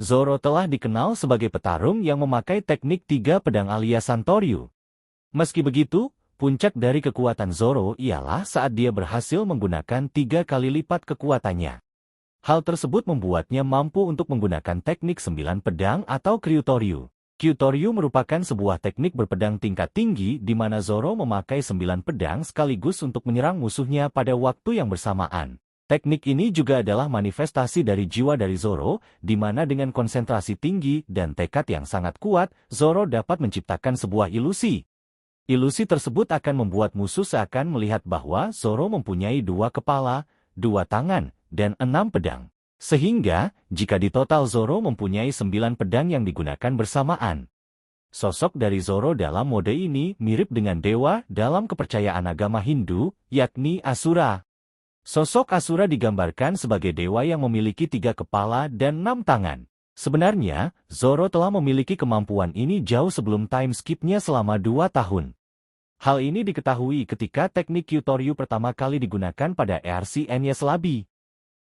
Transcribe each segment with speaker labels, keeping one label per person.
Speaker 1: Zoro telah dikenal sebagai petarung yang memakai teknik tiga pedang alias Santoryu. Meski begitu, puncak dari kekuatan Zoro ialah saat dia berhasil menggunakan 3 kali lipat kekuatannya. Hal tersebut membuatnya mampu untuk menggunakan teknik 9 pedang atau Kyutoryu. Kyutoryu merupakan sebuah teknik berpedang tingkat tinggi di mana Zoro memakai 9 pedang sekaligus untuk menyerang musuhnya pada waktu yang bersamaan. Teknik ini juga adalah manifestasi dari jiwa dari Zoro, di mana dengan konsentrasi tinggi dan tekad yang sangat kuat, Zoro dapat menciptakan sebuah ilusi. Ilusi tersebut akan membuat musuh seakan melihat bahwa Zoro mempunyai 2 kepala, 2 tangan, dan 6 pedang. Sehingga, jika di total Zoro mempunyai 9 pedang yang digunakan bersamaan. Sosok dari Zoro dalam mode ini mirip dengan dewa dalam kepercayaan agama Hindu, yakni Asura. Sosok Asura digambarkan sebagai dewa yang memiliki 3 kepala dan 6 tangan. Sebenarnya, Zoro telah memiliki kemampuan ini jauh sebelum time skip-nya selama 2 tahun. Hal ini diketahui ketika teknik Kyutoryu pertama kali digunakan pada ERC-nya Slabi.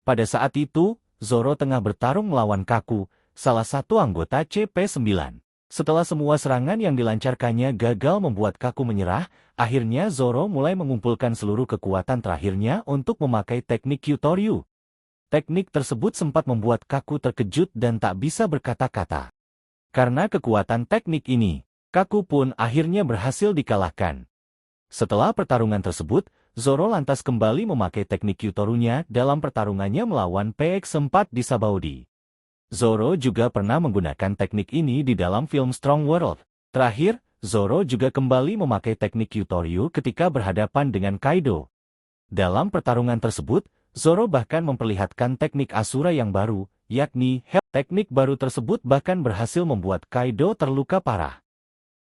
Speaker 1: Pada saat itu, Zoro tengah bertarung melawan Kaku, salah satu anggota CP9. Setelah semua serangan yang dilancarkannya gagal membuat Kaku menyerah, akhirnya Zoro mulai mengumpulkan seluruh kekuatan terakhirnya untuk memakai teknik Kyutoryu. Teknik tersebut sempat membuat Kaku terkejut dan tak bisa berkata-kata. Karena kekuatan teknik ini, Kaku pun akhirnya berhasil dikalahkan. Setelah pertarungan tersebut, Zoro lantas kembali memakai teknik Kyutoryu-nya dalam pertarungannya melawan PX4 di Sabaody. Zoro juga pernah menggunakan teknik ini di dalam film Strong World. Terakhir, Zoro juga kembali memakai teknik Kyutoryu ketika berhadapan dengan Kaido. Dalam pertarungan tersebut, Zoro bahkan memperlihatkan teknik Asura yang baru, yakni Hell. Teknik baru tersebut bahkan berhasil membuat Kaido terluka parah.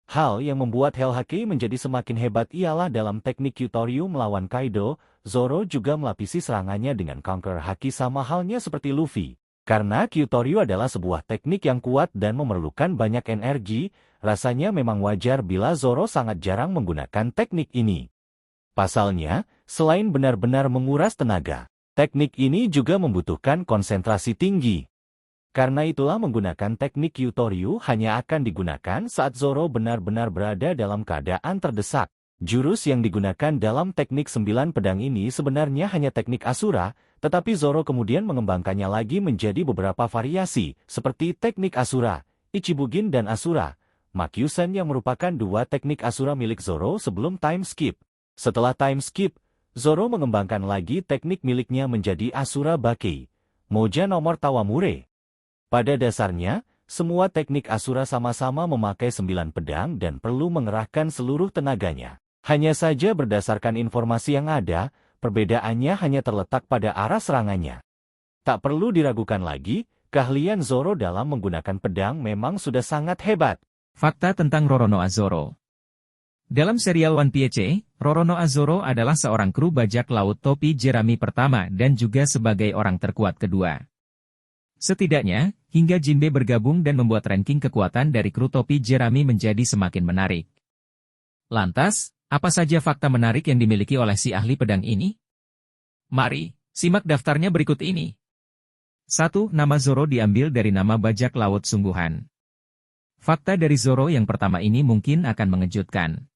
Speaker 1: Hal yang membuat Hell Haki menjadi semakin hebat ialah dalam teknik Kyutoryu melawan Kaido, Zoro juga melapisi serangannya dengan Conqueror Haki sama halnya seperti Luffy. Karena Kyutoryu adalah sebuah teknik yang kuat dan memerlukan banyak energi, rasanya memang wajar bila Zoro sangat jarang menggunakan teknik ini. Pasalnya, selain benar-benar menguras tenaga, teknik ini juga membutuhkan konsentrasi tinggi. Karena itulah menggunakan teknik Kyutoryu hanya akan digunakan saat Zoro benar-benar berada dalam keadaan terdesak. Jurus yang digunakan dalam teknik 9 pedang ini sebenarnya hanya teknik Asura, tetapi Zoro kemudian mengembangkannya lagi menjadi beberapa variasi, seperti teknik Asura, Ichibugin dan Asura, Makyusen yang merupakan 2 teknik Asura milik Zoro sebelum time skip. Setelah time skip, Zoro mengembangkan lagi teknik miliknya menjadi Asura Bakei, Moja nomor Tawamure. Pada dasarnya, semua teknik Asura sama-sama memakai 9 pedang dan perlu mengerahkan seluruh tenaganya. Hanya saja berdasarkan informasi yang ada, perbedaannya hanya terletak pada arah serangannya. Tak perlu diragukan lagi, keahlian Zoro dalam menggunakan pedang memang sudah sangat hebat.
Speaker 2: Fakta tentang Roronoa Zoro. Dalam serial One Piece, Roronoa Zoro adalah seorang kru bajak laut topi jerami pertama dan juga sebagai orang terkuat kedua. Setidaknya, hingga Jinbe bergabung dan membuat ranking kekuatan dari kru topi jerami menjadi semakin menarik. Lantas, apa saja fakta menarik yang dimiliki oleh si ahli pedang ini? Mari, simak daftarnya berikut ini. 1. Nama Zoro diambil dari nama bajak laut sungguhan. Fakta dari Zoro yang pertama ini mungkin akan mengejutkan.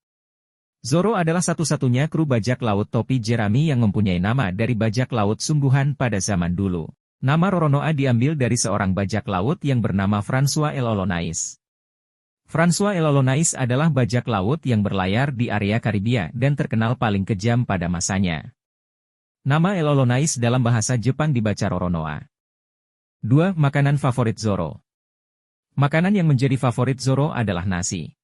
Speaker 2: Zoro adalah satu-satunya kru bajak laut topi jerami yang mempunyai nama dari bajak laut sungguhan pada zaman dulu. Nama Roronoa diambil dari seorang bajak laut yang bernama François Elolonais. François Elolonais adalah bajak laut yang berlayar di area Karibia dan terkenal paling kejam pada masanya. Nama Elolonais dalam bahasa Jepang dibaca Roronoa. 2. Makanan favorit Zoro. Makanan yang menjadi favorit Zoro adalah nasi.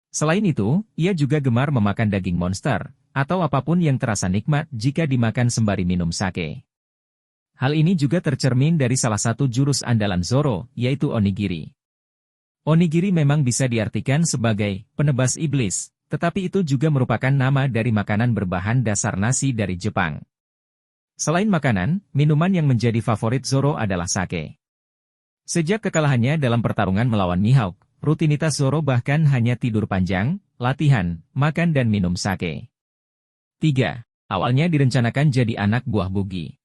Speaker 2: Selain itu, ia juga gemar memakan daging monster, atau apapun yang terasa nikmat jika dimakan sembari minum sake. Hal ini juga tercermin dari salah satu jurus andalan Zoro, yaitu onigiri. Onigiri memang bisa diartikan sebagai penebas iblis, tetapi itu juga merupakan nama dari makanan berbahan dasar nasi dari Jepang. Selain makanan, minuman yang menjadi favorit Zoro adalah sake. Sejak kekalahannya dalam pertarungan melawan Mihawk, rutinitas Zoro bahkan hanya tidur panjang, latihan, makan dan minum sake. 3. Awalnya direncanakan jadi anak buah Bugi.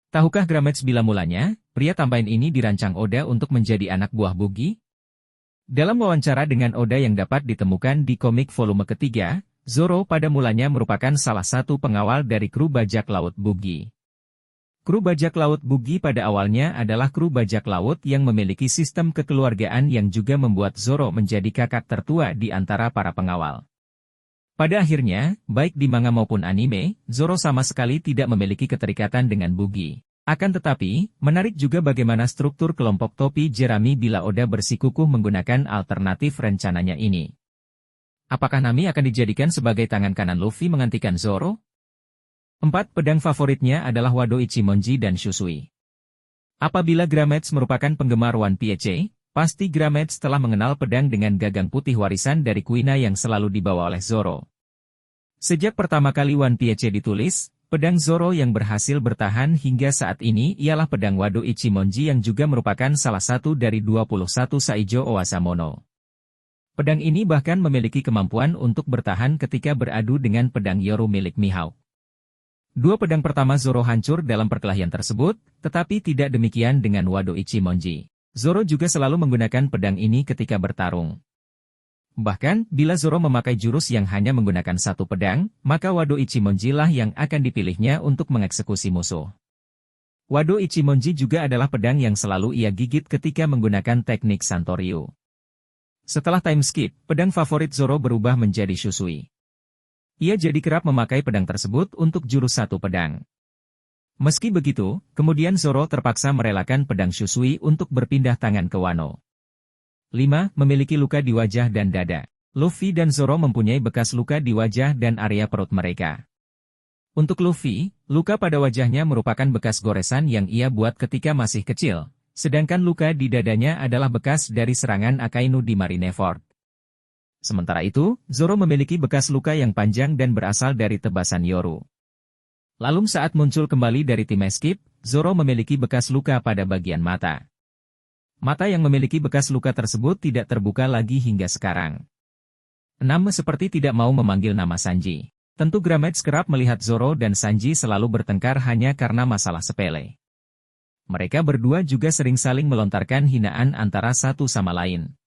Speaker 2: Tahukah Grametz bila mulanya, pria tampan ini dirancang Oda untuk menjadi anak buah Buggy? Dalam wawancara dengan Oda yang dapat ditemukan di komik volume ketiga, Zoro pada mulanya merupakan salah satu pengawal dari kru bajak laut Buggy. Kru bajak laut Buggy pada awalnya adalah kru bajak laut yang memiliki sistem kekeluargaan yang juga membuat Zoro menjadi kakak tertua di antara para pengawal. Pada akhirnya, baik di manga maupun anime, Zoro sama sekali tidak memiliki keterikatan dengan Buggy. Akan tetapi, menarik juga bagaimana struktur kelompok topi jerami bila Oda bersikukuh menggunakan alternatif rencananya ini. Apakah Nami akan dijadikan sebagai tangan kanan Luffy menggantikan Zoro? 4 pedang favoritnya adalah Wado Ichimonji dan Shusui. Apabila Gramets merupakan penggemar One Piece, pasti Gramets telah mengenal pedang dengan gagang putih warisan dari Kuina yang selalu dibawa oleh Zoro. Sejak pertama kali One Piece ditulis, pedang Zoro yang berhasil bertahan hingga saat ini ialah pedang Wado Ichimonji yang juga merupakan salah satu dari 21 Saijo Owasamono. Pedang ini bahkan memiliki kemampuan untuk bertahan ketika beradu dengan pedang Yoru milik Mihawk. 2 pedang pertama Zoro hancur dalam perkelahian tersebut, tetapi tidak demikian dengan Wado Ichimonji. Zoro juga selalu menggunakan pedang ini ketika bertarung. Bahkan, bila Zoro memakai jurus yang hanya menggunakan 1 pedang, maka Wado Ichimonji lah yang akan dipilihnya untuk mengeksekusi musuh. Wado Ichimonji juga adalah pedang yang selalu ia gigit ketika menggunakan teknik Santoryu. Setelah time skip, pedang favorit Zoro berubah menjadi Shusui. Ia jadi kerap memakai pedang tersebut untuk jurus 1 pedang. Meski begitu, kemudian Zoro terpaksa merelakan pedang Shusui untuk berpindah tangan ke Wano. 5. Memiliki luka di wajah dan dada. Luffy dan Zoro mempunyai bekas luka di wajah dan area perut mereka. Untuk Luffy, luka pada wajahnya merupakan bekas goresan yang ia buat ketika masih kecil, sedangkan luka di dadanya adalah bekas dari serangan Akainu di Marineford. Sementara itu, Zoro memiliki bekas luka yang panjang dan berasal dari tebasan Yoru. Lalu saat muncul kembali dari tim escape, Zoro memiliki bekas luka pada bagian mata. Mata yang memiliki bekas luka tersebut tidak terbuka lagi hingga sekarang. 6. Seperti tidak mau memanggil nama Sanji. Tentu Gramets kerap melihat Zoro dan Sanji selalu bertengkar hanya karena masalah sepele. Mereka berdua juga sering saling melontarkan hinaan antara satu sama lain.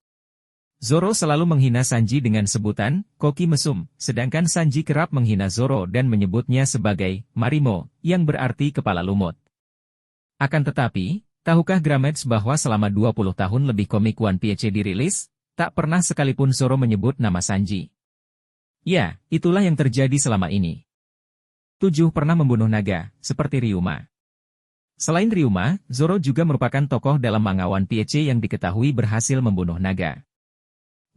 Speaker 2: Zoro selalu menghina Sanji dengan sebutan, Koki Mesum, sedangkan Sanji kerap menghina Zoro dan menyebutnya sebagai, Marimo, yang berarti kepala lumut. Akan tetapi, tahukah Gramets bahwa selama 20 tahun lebih komik One Piece dirilis, tak pernah sekalipun Zoro menyebut nama Sanji. Ya, itulah yang terjadi selama ini. 7. Pernah membunuh naga, seperti Ryuma. Selain Ryuma, Zoro juga merupakan tokoh dalam manga One Piece yang diketahui berhasil membunuh naga.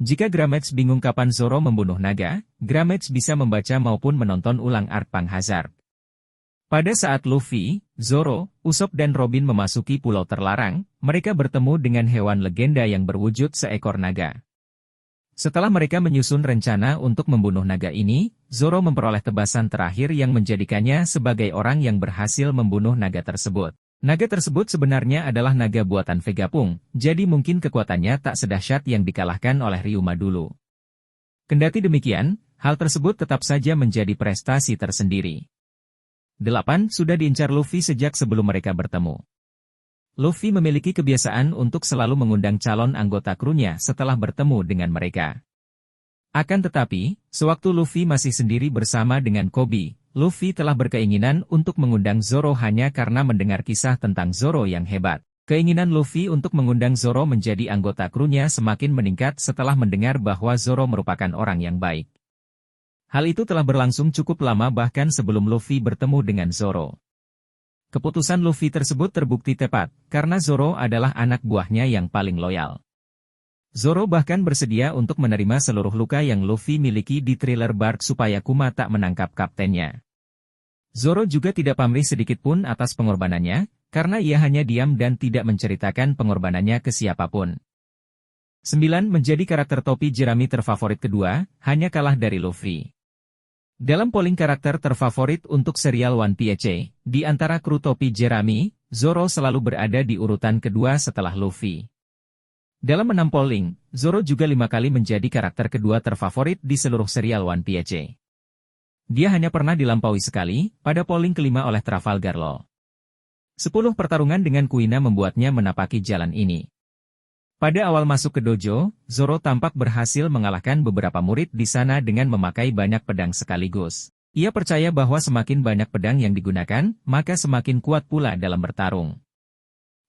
Speaker 2: Jika Gramets bingung kapan Zoro membunuh naga, Gramets bisa membaca maupun menonton ulang arc Panghazard. Pada saat Luffy, Zoro, Usopp dan Robin memasuki Pulau Terlarang, mereka bertemu dengan hewan legenda yang berwujud seekor naga. Setelah mereka menyusun rencana untuk membunuh naga ini, Zoro memperoleh tebasan terakhir yang menjadikannya sebagai orang yang berhasil membunuh naga tersebut. Naga tersebut sebenarnya adalah naga buatan Vegapunk, jadi mungkin kekuatannya tak sedahsyat yang dikalahkan oleh Ryuma dulu. Kendati demikian, hal tersebut tetap saja menjadi prestasi tersendiri. 8. Sudah diincar Luffy sejak sebelum mereka bertemu. Luffy memiliki kebiasaan untuk selalu mengundang calon anggota krunya setelah bertemu dengan mereka. Akan tetapi, sewaktu Luffy masih sendiri bersama dengan Koby, Luffy telah berkeinginan untuk mengundang Zoro hanya karena mendengar kisah tentang Zoro yang hebat. Keinginan Luffy untuk mengundang Zoro menjadi anggota krunya semakin meningkat setelah mendengar bahwa Zoro merupakan orang yang baik. Hal itu telah berlangsung cukup lama bahkan sebelum Luffy bertemu dengan Zoro. Keputusan Luffy tersebut terbukti tepat, karena Zoro adalah anak buahnya yang paling loyal. Zoro bahkan bersedia untuk menerima seluruh luka yang Luffy miliki di Thriller Bark supaya Kuma tak menangkap kaptennya. Zoro juga tidak pamrih sedikitpun atas pengorbanannya, karena ia hanya diam dan tidak menceritakan pengorbanannya ke siapapun. 9. Menjadi karakter topi jerami terfavorit kedua, hanya kalah dari Luffy. Dalam polling karakter terfavorit untuk serial One Piece, di antara kru topi jerami, Zoro selalu berada di urutan kedua setelah Luffy. Dalam 6 polling, Zoro juga 5 kali menjadi karakter kedua terfavorit di seluruh serial One Piece. Dia hanya pernah dilampaui sekali, pada polling kelima oleh Trafalgar Law. 10 pertarungan dengan Kuina membuatnya menapaki jalan ini. Pada awal masuk ke dojo, Zoro tampak berhasil mengalahkan beberapa murid di sana dengan memakai banyak pedang sekaligus. Ia percaya bahwa semakin banyak pedang yang digunakan, maka semakin kuat pula dalam bertarung.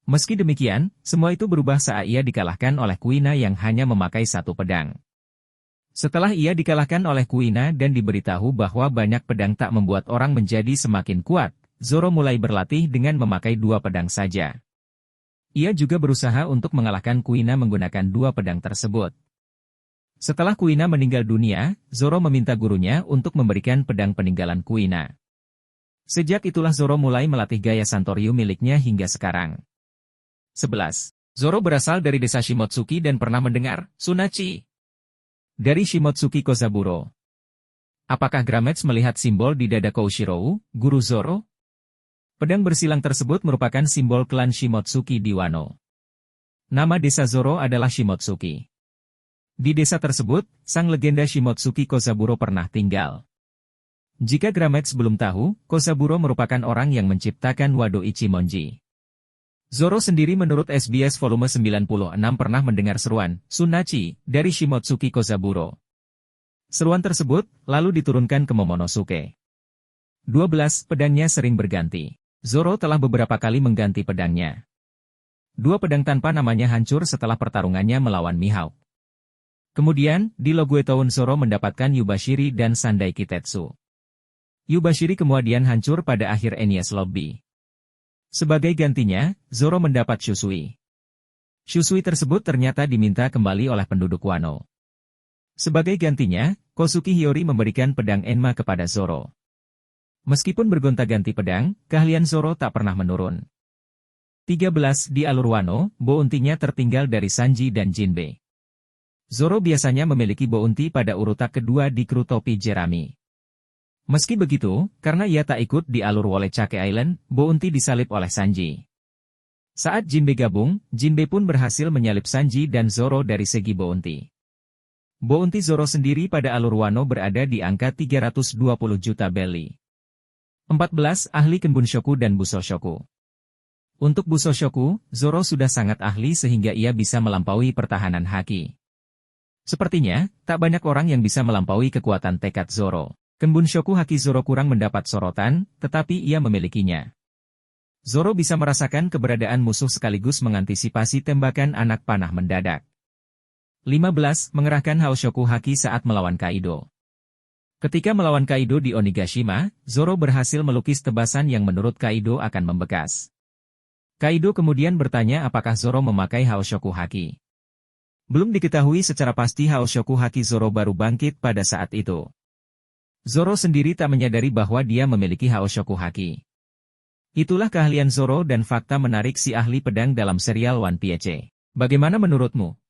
Speaker 2: Meski demikian, semua itu berubah saat ia dikalahkan oleh Kuina yang hanya memakai satu pedang. Setelah ia dikalahkan oleh Kuina dan diberitahu bahwa banyak pedang tak membuat orang menjadi semakin kuat, Zoro mulai berlatih dengan memakai 2 pedang saja. Ia juga berusaha untuk mengalahkan Kuina menggunakan 2 pedang tersebut. Setelah Kuina meninggal dunia, Zoro meminta gurunya untuk memberikan pedang peninggalan Kuina. Sejak itulah Zoro mulai melatih gaya Santoryu miliknya hingga sekarang. 11. Zoro berasal dari desa Shimotsuki dan pernah mendengar Sunachi dari Shimotsuki Kozaburo. Apakah Grametz melihat simbol di dada Koushirou, guru Zoro? Pedang bersilang tersebut merupakan simbol klan Shimotsuki di Wano. Nama desa Zoro adalah Shimotsuki. Di desa tersebut, sang legenda Shimotsuki Kozaburo pernah tinggal. Jika Grametz belum tahu, Kozaburo merupakan orang yang menciptakan Wado Ichimonji. Zoro sendiri menurut SBS volume 96 pernah mendengar seruan, Sunachi, dari Shimotsuki Kozaburo. Seruan tersebut, lalu diturunkan ke Momonosuke. 12. Pedangnya sering berganti. Zoro telah beberapa kali mengganti pedangnya. 2 pedang tanpa namanya hancur setelah pertarungannya melawan Mihawk. Kemudian, di Loguetown Zoro mendapatkan Yubashiri dan Sandai Kitetsu. Yubashiri kemudian hancur pada akhir Enies Lobby. Sebagai gantinya, Zoro mendapat Shusui. Shusui tersebut ternyata diminta kembali oleh penduduk Wano. Sebagai gantinya, Kosuki Hiyori memberikan pedang Enma kepada Zoro. Meskipun bergonta-ganti pedang, keahlian Zoro tak pernah menurun. 13. Di alur Wano, bounty-nya tertinggal dari Sanji dan Jinbe. Zoro biasanya memiliki bounty pada urutan kedua di kru topi jerami. Meski begitu, karena ia tak ikut di alur Wolechake Island, bounty disalip oleh Sanji. Saat Jinbe gabung, Jinbe pun berhasil menyalip Sanji dan Zoro dari segi bounty. Bounty Zoro sendiri pada alur Wano berada di angka 320 juta belly. 14. Ahli Kenbunshoku dan Busoshoku. Untuk Busoshoku, Zoro sudah sangat ahli sehingga ia bisa melampaui pertahanan haki. Sepertinya, tak banyak orang yang bisa melampaui kekuatan tekad Zoro. Kenbunshoku haki Zoro kurang mendapat sorotan, tetapi ia memilikinya. Zoro bisa merasakan keberadaan musuh sekaligus mengantisipasi tembakan anak panah mendadak. 15. Mengerahkan Haoshoku haki saat melawan Kaido. Ketika melawan Kaido di Onigashima, Zoro berhasil melukis tebasan yang menurut Kaido akan membekas. Kaido kemudian bertanya apakah Zoro memakai Haoshoku haki. Belum diketahui secara pasti Haoshoku haki Zoro baru bangkit pada saat itu. Zoro sendiri tak menyadari bahwa dia memiliki Haoshoku haki. Itulah keahlian Zoro dan fakta menarik si ahli pedang dalam serial One Piece. Bagaimana menurutmu?